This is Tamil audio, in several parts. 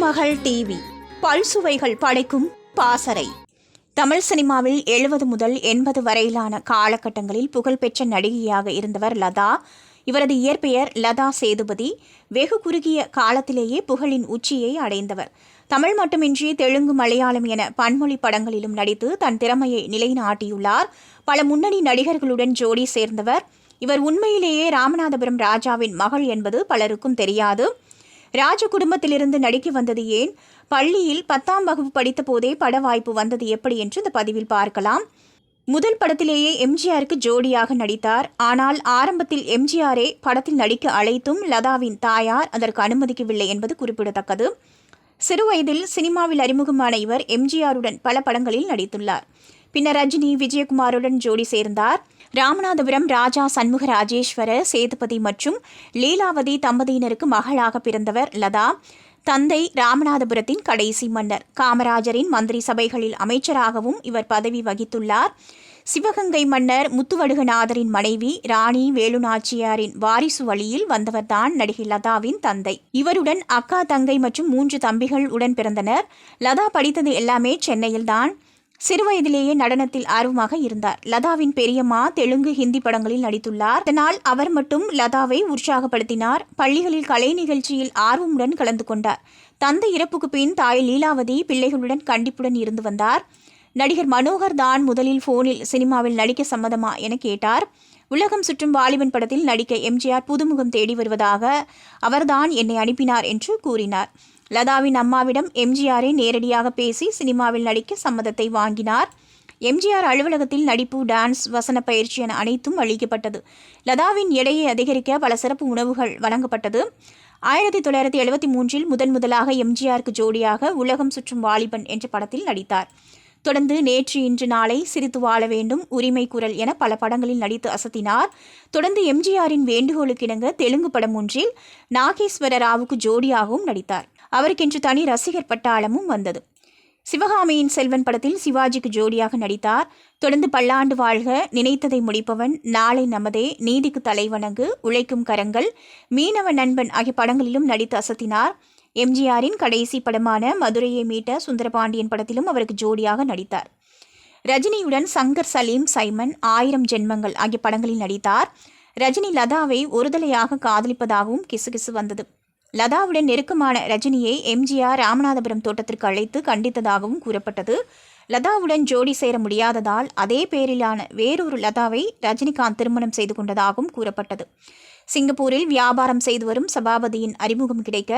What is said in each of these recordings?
திருமகள் டிவி பல்சுவைகள் படைக்கும் பாசறை. தமிழ் சினிமாவில் 70 முதல் 80 வரையிலான காலகட்டங்களில் புகழ்பெற்ற நடிகையாக இருந்தவர் லதா. இவரது இயற்பெயர் லதா சேதுபதி. வெகு குறுகிய காலத்திலேயே புகழின் உச்சியை அடைந்தவர். தமிழ் மட்டுமின்றி தெலுங்கு, மலையாளம் என பன்மொழி படங்களிலும் நடித்து தன் திறமையை நிலைநாட்டியுள்ளார். பல முன்னணி நடிகர்களுடன் ஜோடி சேர்ந்தவர். இவர் உண்மையிலேயே ராமநாதபுரம் ராஜாவின் மகள் என்பது பலருக்கும் தெரியாது. ராஜ குடும்பத்திலிருந்து நடிக்க வந்தது ஏன், பள்ளியில் 10ஆம் வகுப்பு படித்த போதே பட வாய்ப்பு வந்தது எப்படி என்று இந்த பதிவில் பார்க்கலாம். முதல் படத்திலேயே எம்ஜிஆருக்கு ஜோடியாக நடித்தார். ஆனால் ஆரம்பத்தில் எம்ஜிஆரே படத்தில் நடிக்க அழைத்தும் லதாவின் தாயார் அதற்கு அனுமதிக்கவில்லை என்பது குறிப்பிடத்தக்கது. சிறுவயதில் சினிமாவில் அறிமுகமான இவர் எம்ஜிஆருடன் பல படங்களில் நடித்துள்ளார். பின்னர் ரஜினி, விஜயகுமாருடன் ஜோடி சேர்ந்தார். ராமநாதபுரம் ராஜா சண்முக ராஜேஸ்வர சேதுபதி மற்றும் லீலாவதி தம்பதியினருக்கு மகளாக பிறந்தவர் லதா. தந்தை ராமநாதபுரத்தின் கடைசி மன்னர். காமராஜரின் மந்திரி சபைகளில் அமைச்சராகவும் இவர் பதவி வகித்துள்ளார். சிவகங்கை மன்னர் முத்துவடுகநாதரின் மனைவி ராணி வேலுநாச்சியாரின் வாரிசு வழியில் வந்தவர்தான் நடிகை லதாவின் தந்தை. இவருடன் அக்கா, தங்கை மற்றும் 3 தம்பிகள் உடன் பிறந்தனர். லதா படித்தது எல்லாமே சென்னையில்தான். சிறுவயதிலேயே நடனத்தில் ஆர்வமாக இருந்தார். லதாவின் பெரியம்மா தெலுங்கு, ஹிந்தி படங்களில் நடித்துள்ளார். இதனால் அவர் மட்டும் லதாவை உற்சாகப்படுத்தினார். பள்ளிகளில் கலை நிகழ்ச்சியில் ஆர்வமுடன் கலந்து கொண்டார். தந்தை இறப்புக்கு பின் தாய் லீலாவதி பிள்ளைகளுடன் கண்டிப்புடன் இருந்து வந்தார். நடிகர் மனோகர் தான் முதலில் போனில் சினிமாவில் நடிக்க சம்மதமா என கேட்டார். உலகம் சுற்றும் வாலிபன் படத்தில் நடிக்க எம்ஜிஆர் புதுமுகம் தேடி வருவதாக அவர்தான் என்னை அனுப்பினார் என்று கூறினார். லதாவின் அம்மாவிடம் எம்ஜிஆரை நேரடியாக பேசி சினிமாவில் நடிக்க சம்மதத்தை வாங்கினார். எம்ஜிஆர் அலுவலகத்தில் நடிப்பு, டான்ஸ், வசன பயிற்சி என அனைத்தும் அளிக்கப்பட்டது. லதாவின் எடையை அதிகரிக்க பல சிறப்பு உணவுகள் வழங்கப்பட்டது. 1973இல் முதலாக எம்ஜிஆருக்கு ஜோடியாக உலகம் சுற்றும் வாலிபன் என்ற படத்தில் நடித்தார். தொடர்ந்து நேற்று, இன்று, நாளை, சிரித்து வாழ வேண்டும், உரிமை குரல் என பல படங்களில் நடித்து அசத்தினார். தொடர்ந்து எம்ஜிஆரின் வேண்டுகோளுக்கிணங்க தெலுங்கு படம் ஒன்றில் நாகேஸ்வர ராவுக்கு ஜோடியாகவும் நடித்தார். அவருக்கென்று தனி ரசிகர் பட்டாளமும் வந்தது. சிவகாமியின் செல்வன் படத்தில் சிவாஜிக்கு ஜோடியாக நடித்தார். தொடர்ந்து பல்லாண்டு வாழ்க, நினைத்ததை முடிப்பவன், நாளை நமதே, நீதிக்கு தலைவணங்கு, உழைக்கும் கரங்கள், மீனவ நண்பன் ஆகிய படங்களிலும் நடித்து அசத்தினார். எம்ஜிஆரின் கடைசி படமான மதுரையை மீட்ட சுந்தரபாண்டியன் படத்திலும் அவருக்கு ஜோடியாக நடித்தார். ரஜினியுடன் சங்கர், சலீம், சைமன், 1000 ஜென்மங்கள் ஆகிய படங்களில் நடித்தார். ரஜினி லதாவை ஒருதலையாக காதலிப்பதாகவும் கிசுகிசு வந்தது. லதாவுடன் நெருக்கமான ரஜினியை எம்ஜிஆர் ராமநாதபுரம் தோட்டத்திற்கு அழைத்து கண்டித்ததாகவும் கூறப்பட்டது. லதாவுடன் ஜோடி சேர முடியாததால் அதே பேரிலான வேறொரு லதாவை ரஜினிகாந்த் திருமணம் செய்து கொண்டதாகவும் கூறப்பட்டது. சிங்கப்பூரில் வியாபாரம் செய்து வரும் சபாபதியின் அறிமுகம் கிடைக்க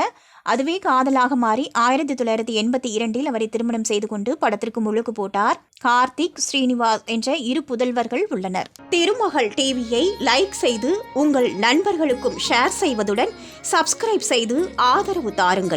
அதுவே காதலாக மாறி 1982இல் அவரை திருமணம் செய்து கொண்டு படத்திற்கு முழுக்கு போட்டார். கார்த்திக், ஸ்ரீனிவாஸ் என்ற 2 புதல்வர்கள் உள்ளனர். திருமகள் டிவியை லைக் செய்து உங்கள் நண்பர்களுக்கும் ஷேர் செய்வதுடன் சப்ஸ்கிரைப் செய்து ஆதரவு தாருங்கள்.